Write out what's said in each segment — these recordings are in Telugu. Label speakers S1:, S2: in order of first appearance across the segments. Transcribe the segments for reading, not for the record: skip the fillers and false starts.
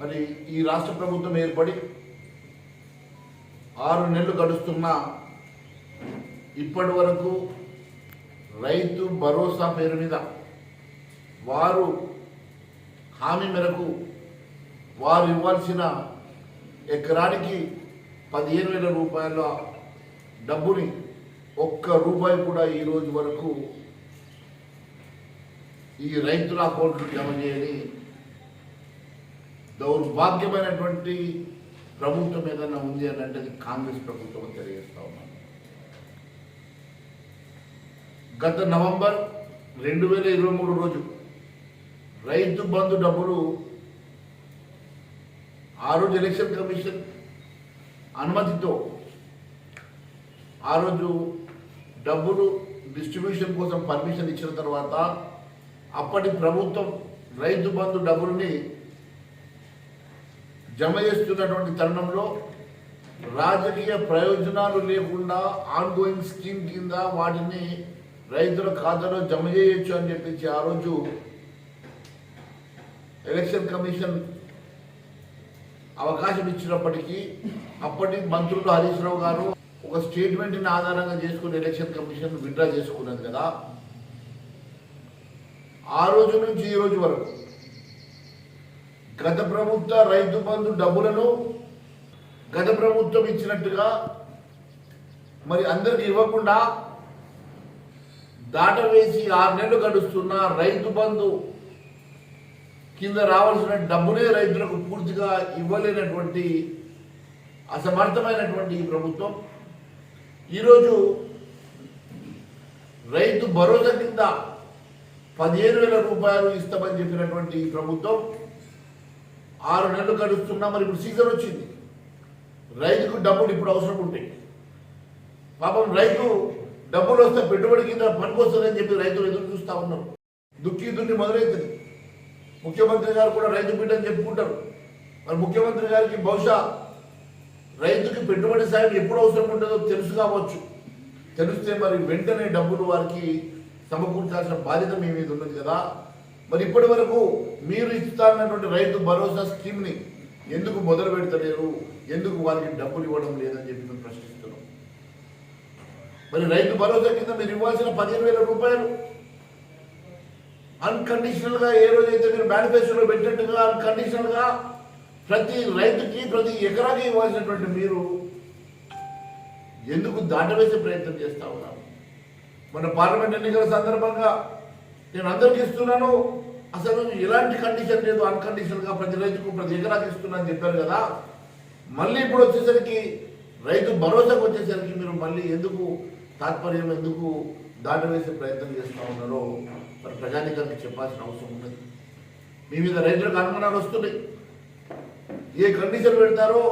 S1: మరి ఈ రాష్ట్ర ప్రభుత్వం ఏర్పడి 6 నెలలు గడుస్తున్నా ఇప్పటి వరకు రైతు భరోసా పేరు మీద వారు హామీ మేరకు వారు ఇవ్వాల్సిన ఎకరానికి 15,000 రూపాయల డబ్బుని ఒక్క రూపాయి కూడా ఈ రోజు వరకు ఈ రైతుల అకౌంట్లు జమ చేయని దౌర్భాగ్యమైనటువంటి ప్రభుత్వం ఏదైనా ఉంది అని అంటే అది కాంగ్రెస్ ప్రభుత్వం తెలియజేస్తా ఉన్నాను. గత నవంబర్ 2023 రోజు రైతు బంధు డబ్బులు ఆ రోజు ఎలక్షన్ కమిషన్ అనుమతితో ఆ రోజు డబ్బులు డిస్ట్రిబ్యూషన్ కోసం పర్మిషన్ ఇచ్చిన తర్వాత అప్పటి ప్రభుత్వం రైతు బంధు డబ్బుల్ని జమ చేస్తున్నటువంటి తరుణంలో రాజకీయ ప్రయోజనాలు లేకుండా ఆన్గోయింగ్ స్కీమ్ కింద వాటిని రైతుల ఖాతాలో జమ చేయొచ్చు అని చెప్పించి ఆ రోజు ఎలక్షన్ కమిషన్ అవకాశం ఇచ్చినప్పటికీ అప్పటి మంత్రులు హరీష్ రావు గారు ఒక స్టేట్మెంట్ని ఆధారంగా చేసుకుని ఎలక్షన్ కమిషన్ విత్డ్రా చేసుకున్నది కదా. ఆ రోజు నుంచి ఈ రోజు వరకు గత ప్రభుత్వ రైతు బంధు డబ్బులను గత ప్రభుత్వం ఇచ్చినట్టుగా మరి అందరికి ఇవ్వకుండా దాటవేసి 6 నెలలు గడుస్తున్న రైతు బంధు కింద రావాల్సిన డబ్బునే రైతులకు పూర్తిగా ఇవ్వలేనటువంటి అసమర్థమైనటువంటి ఈ ప్రభుత్వం ఈరోజు రైతు భరోసా కింద 15,000 రూపాయలు ఇస్తామని చెప్పినటువంటి ఈ ప్రభుత్వం 6 నెలలు గడుస్తున్నా మరి ఇప్పుడు సీజన్ వచ్చింది, రైతుకు డబ్బులు ఇప్పుడు అవసరం ఉంటాయి. పాపం రైతు డబ్బులు వస్తే పెట్టుబడి కింద పనికొస్తుందని చెప్పి రైతులు ఎదురు చూస్తూ ఉన్నారు. దుక్కి మొదలవుతుంది. ముఖ్యమంత్రి గారు కూడా రైతు బిడ్డ అని చెప్పుకుంటారు. మరి ముఖ్యమంత్రి గారికి బహుశా రైతుకి పెట్టుబడి సాయం ఎప్పుడు అవసరం ఉంటుందో తెలుసు కావచ్చు. తెలిస్తే మరి వెంటనే డబ్బులు వారికి సమకూర్చాల్సిన బాధ్యత మీ మీద ఉన్నది కదా. మరి ఇప్పటి వరకు మీరు ఇస్తారన్నటువంటి రైతు భరోసా స్కీమ్ని ఎందుకు మొదలు పెడతలేరు, ఎందుకు వారికి డబ్బులు ఇవ్వడం లేదని చెప్పి మేము ప్రశ్నిస్తున్నాం. మరి రైతు భరోసా కింద మీరు ఇవ్వాల్సిన 15,000 రూపాయలు అన్కండిషనల్గా ఏ రోజైతే మీరు మేనిఫెస్టోలో పెట్టినట్టుగా అన్కండిషనల్గా ప్రతి రైతుకి ప్రతి ఎకరాకి ఇవ్వాల్సినటువంటి మీరు ఎందుకు దాటవేసే ప్రయత్నం చేస్తూ ఉన్నారు. మన పార్లమెంట్ ఎన్నికల సందర్భంగా నేను అందరికీ ఇస్తున్నాను, అసలు ఎలాంటి కండిషన్ లేదు, అన్కండిషనల్గా ప్రతి రైతుకు ప్రతి ఎకరాకి ఇస్తున్నా అని చెప్పారు కదా. మళ్ళీ ఇప్పుడు వచ్చేసరికి రైతు భరోసాకు వచ్చేసరికి మీరు మళ్ళీ ఎందుకు తాత్పర్యం ఎందుకు దాటవేసే ప్రయత్నం చేస్తూ ఉన్నారో మరి ప్రజానికానికి చెప్పాల్సిన అవసరం ఉన్నది. మీ మీద రైతులకు అనుమానాలు వస్తున్నాయి. ఏ కండిషన్ పెడతారో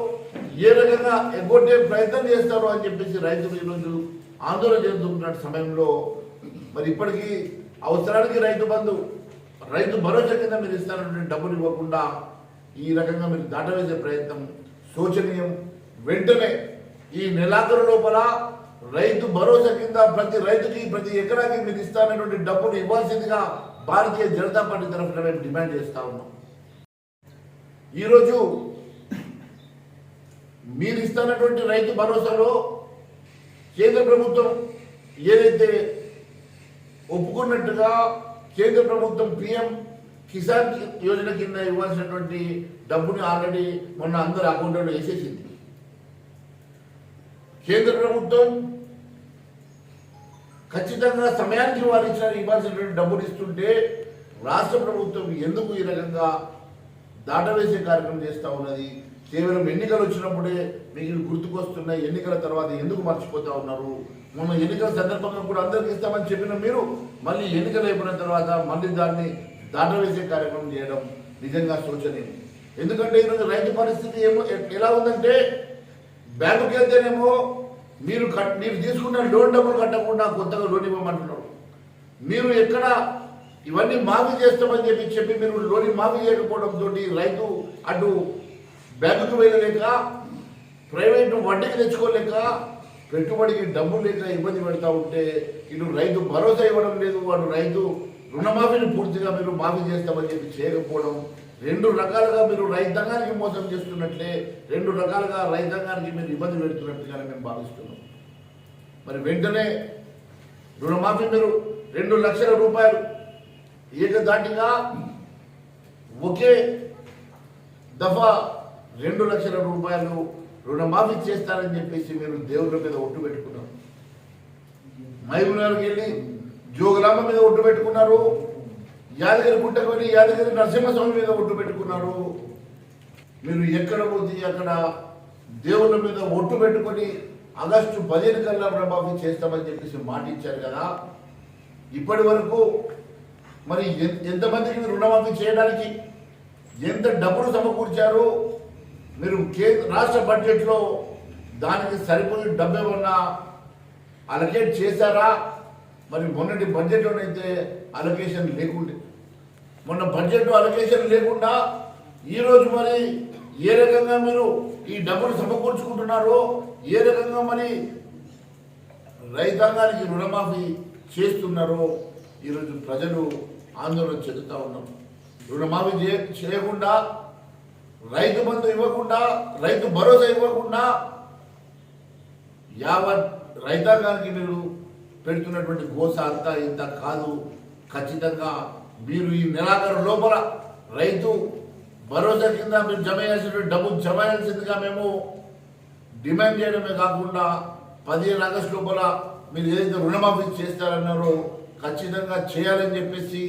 S1: ఏ రకంగా ఎగ్గొట్టే ప్రయత్నం చేస్తారో అని చెప్పేసి రైతులు ఈరోజు ఆందోళన చెందుతున్న సమయంలో మరి ఇప్పటికీ అవసరానికి రైతు భరోసా కింద మీరు ఇస్తారన్నటువంటి డబ్బులు ఇవ్వకుండా ఈ రకంగా మీరు దాటవేసే ప్రయత్నం శోచనీయం. వెంటనే ఈ నెలాఖరు లోపల రైతు భరోసా కింద ప్రతి రైతుకి ప్రతి ఎకరాకి మీరు ఇస్తారన్నటువంటి డబ్బులు ఇవ్వాల్సిందిగా భారతీయ జనతా పార్టీ తరఫున మేము డిమాండ్ చేస్తా ఉన్నాం. ఈరోజు మీరు ఇస్తున్నటువంటి రైతు భరోసాలో కేంద్ర ప్రభుత్వం ఏదైతే ఒప్పుకున్నట్టుగా కేంద్ర ప్రభుత్వం PM కిసాన్ యోజన కింద ఇవ్వాల్సినటువంటి డబ్బుని ఆల్రెడీ మొన్న అందరి అకౌంట్లో వేసేసింది. కేంద్ర ప్రభుత్వం ఖచ్చితంగా సమయానికి వారు ఇవ్వాల్సినటువంటి డబ్బులు ఇస్తుంటే రాష్ట్ర ప్రభుత్వం ఎందుకు ఈ రకంగా దాటవేసే కార్యక్రమం చేస్తూ ఉన్నది? కేవలం ఎన్నికలు వచ్చినప్పుడే మీకు గుర్తుకొస్తున్నాయి, ఎన్నికల తర్వాత ఎందుకు మర్చిపోతూ ఉన్నారు? మొన్న ఎన్నికల సందర్భంగా కూడా అందరికి ఇస్తామని చెప్పిన మీరు మళ్ళీ ఎన్నికలు అయిపోయిన తర్వాత మళ్ళీ దాన్ని దాటవేసే కార్యక్రమం చేయడం నిజంగా శోచనీయం. ఎందుకంటే ఈరోజు రైతు పరిస్థితి ఎలా ఉందంటే బ్యాంకుకి వెళ్తేనేమో మీరు తీసుకున్న లోన్ డబ్బులు కట్టకుండా కొత్తగా లోన్ ఇవ్వమంటున్నారు. మీరు ఎక్కడ ఇవన్నీ మాఫీ చేస్తామని చెప్పి మీరు లోన్ మాఫీ చేయకపోవడంతో రైతు అటు బ్యాంకుకు వెళ్ళలేక ప్రైవేటు వడ్డీకి తెచ్చుకోలేక పెట్టుబడికి డబ్బులు లేక ఇబ్బంది పెడతా ఉంటే ఇటు రైతు భరోసా ఇవ్వడం లేదు, వాడు రైతు రుణమాఫీని పూర్తిగా మీరు మాఫీ చేస్తామని చెప్పి చేయకపోవడం రెండు రకాలుగా మీరు రైతాంగానికి మోసం చేస్తున్నట్లే, రెండు రకాలుగా రైతాంగానికి మీరు ఇబ్బంది పెడుతున్నట్టుగానే మేము భావిస్తున్నాం. మరి వెంటనే రుణమాఫీ మీరు 2 లక్షల రూపాయలు ఏకదాటిగా ఒకే దఫా 2 లక్షల రూపాయలు రుణమాఫీ చేస్తారని చెప్పేసి మీరు దేవుళ్ళ మీద ఒట్టు పెట్టుకున్నారు. మహబూబ్నగర్కి వెళ్ళి జోగులాంబ మీద ఒట్టు పెట్టుకున్నారు, యాదగిరి గుట్టకు వెళ్ళి యాదగిరి నరసింహస్వామి మీద ఒట్టు పెట్టుకున్నారు. మీరు ఎక్కడ పోతే అక్కడ దేవుళ్ళ మీద ఒట్టు పెట్టుకొని ఆగస్టు 15 కల్లా రుణమాఫీ చేస్తామని చెప్పేసి మాట ఇచ్చారు కదా. ఇప్పటి వరకు మరి ఎంతమందికి మీరు రుణమాఫీ చేయడానికి ఎంత డబ్బులు సమకూర్చారు? మీరు రాష్ట్ర బడ్జెట్లో దానికి సరిపోయి డబ్బు ఏమన్నా అలొకేట్ చేశారా? మరి మొన్నటి బడ్జెట్లోనైతే అలొకేషన్ లేకుండే, మొన్న బడ్జెట్లో అలొకేషన్ లేకుండా ఈరోజు మరి ఏ రకంగా మీరు ఈ డబ్బులు సమకూర్చుకుంటున్నారో, ఏ రకంగా మరి రైతాంగానికి రుణమాఫీ చేస్తున్నారో ఈరోజు ప్రజలు ఆందోళన చెందుతూ ఉన్నాం. రుణమాఫీ చేయకుండా, రైతు బంధు ఇవ్వకుండా, రైతు భరోసా ఇవ్వకుండా యావత్ రైతాంగానికి మీరు పెడుతున్నటువంటి గోస అంతా ఇంత కాదు. ఖచ్చితంగా మీరు ఈ నెలాఖరు లోపల రైతు భరోసా కింద మీరు జమ చేసినటువంటి డబ్బు జమ చేయాల్సిందిగా మేము డిమాండ్ చేయడమే కాకుండా 15 ఆగస్టు లోపల మీరు ఏదైతే రుణమాఫీ చేస్తారన్నారో ఖచ్చితంగా చేయాలని చెప్పేసి,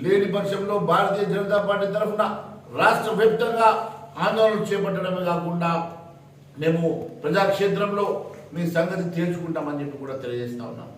S1: లేని పక్షంలో భారతీయ జనతా పార్టీ తరఫున రాష్ట్ర వ్యాప్తంగా ఆందోళన చేపట్టడమే కాకుండా మేము ప్రజాక్షేత్రంలో మీ సంగతి తేల్చుకుంటామని చెప్పి కూడా తెలియజేస్తా ఉన్నాం.